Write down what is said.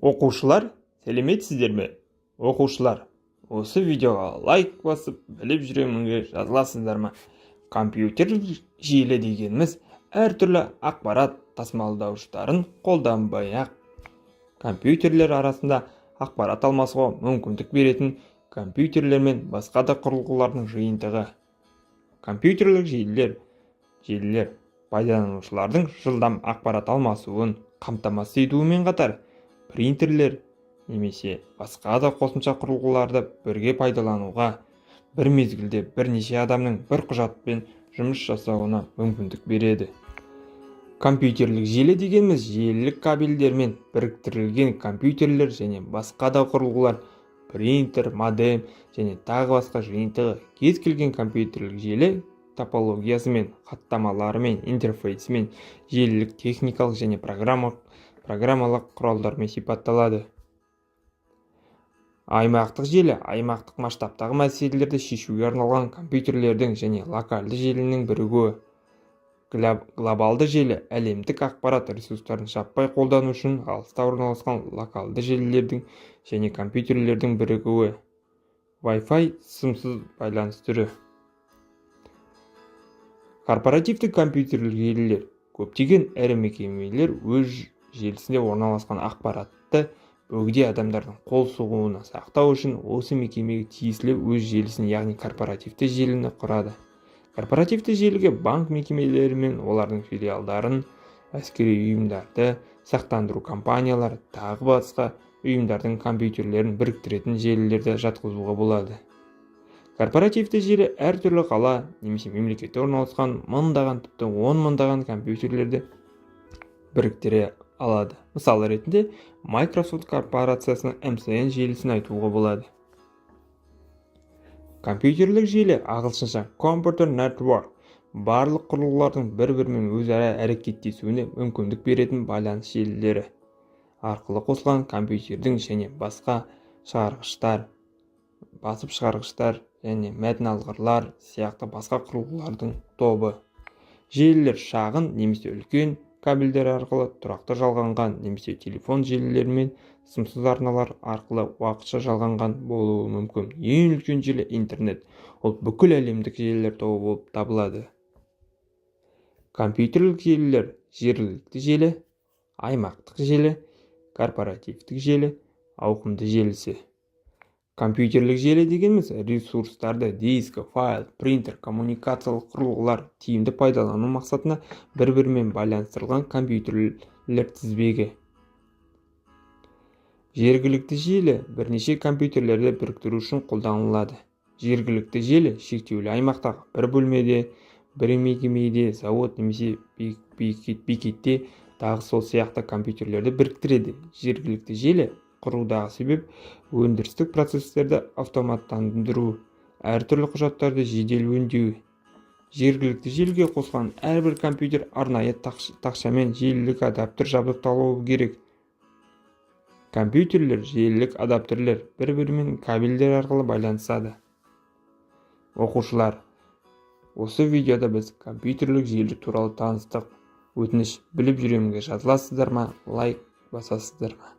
Оқушылар, сәлеметсіздер ме? Оқушылар, осы видеоға лайк басып, біліп жүремінге жазыласыздар ма? Компьютерлік желі дегеніміз әртүрлі ақпарат тасымалдауыштарын қолданбай-ақ компьютерлер арасында ақпарат алмасуға мүмкіндік беретін компьютерлер мен басқа да құрылғылардың жиынтығы. Компьютерлік желілер пайдаланушылардың жылдам ақпарат алмасуын қамтамасыз етуімен қатар, принтерлер немесе басқа да қосымша құрылғыларды бірге пайдалануға, бір мезгілде бірнеше адамның бір құжатпен жұмыс жасауына мүмкіндік береді. Компьютерлік желі дегеніміз желілік кабельдермен біріктірілген компьютерлер және басқа да құрылғылар, принтер, модем және тағы басқа жиынтығы. Кез келген компьютерлік желі топологиясымен, хаттамаларымен, интерфейсімен, желілік техникалық және программалық құралдармен сипатталады. Аймақтық желі аймақтық масштабтағы мәселелерді шешуге арналған компьютерлердің және локальды желінің бірігуі. Глобалды желі әлемдік ақпарат ресурстарын жаппай қолдану үшін алыста орналасқан локалды желілердің және компьютерлердің бірігуі. Wi-Fi сымсыз байланыс түрі. Корпоративтік компьютерлік желілер. Көптеген ірі мекемелер өз желісінде орналасқан ақпаратты бөгде адамдардың қол сұғуына сақтау үшін осы мекемеге тиесілі өз желісін, яғни корпоративті желіні құрады. Корпоративті желіге банк мекемелері мен олардың филиалдарын, әскери ұйымдарды, сақтандыру компаниялары, тағы басқа ұйымдардың компьютерлерін біріктіретін желілерді жатқызуға болады. Корпоративті желі әртүрлі қала немесе мемлекетте орналасқан мыңдаған, тіпті 10 мыңдаған компьютерлерді біріктіре алады. Мысалы ретінде Microsoft корпорациясының MSN желісін айтуға болады. Компьютерлік желі ағылшынша Computer Network барлық құрылғылардың бір-бірімен өзара әрекеттесуіне мүмкіндік беретін байланыс желілері арқылы қосылған компьютердің және басқа шығарғыштар, басып шығарғыштар және мәтін алғырлар сияқты басқа құрылғылардың тобы. Желілер шағын немесе үлкен кабельдер арқылы тұрақты жалғанған немесе телефон желілері мен сымсыз арналар арқылы уақытша жалғанған болуы мүмкін. Ең үлкен желі интернет. Ол бүкіл әлемдік желілер тобы болып табылады. Компьютерлік желілер: жергілікті желі, аймақтық желі, корпоративтік желі, ауқымды желісі. Компьютерлік желі дегеніміз ресурстарды диск, файл, принтер, коммуникациялық құрылғылар тиімді пайдалану мақсатына бір-бірімен байланыстырылған компьютерлер тізбегі. Жергілікті желі бірнеше компьютерлерді біріктіру үшін қолданылады. Жергілікті желі шектеулі аймақтағы бір бөлмеде, бір мекемеде, завод немесе бекетте тағы сол сияқты компьютерлерді біріктіреді. Жергілікті желі құрудағы себеп өндірістік процесстерді автоматтандыру, әртүрлі құжаттарды жедел өңдеу. Жергілікті желіге қосылған әрбір компьютер арнайы тақшамен желілік адаптер жабдықталуы керек. Компьютерлер, желілік адаптерлер бір-бірімен кабельдер арқылы байланысады. Оқушылар, осы видеода біз компьютерлік желі туралы таныстық. Өтініш, біліп жүремінге жазыласыздар ма, лайк басасыздар ма?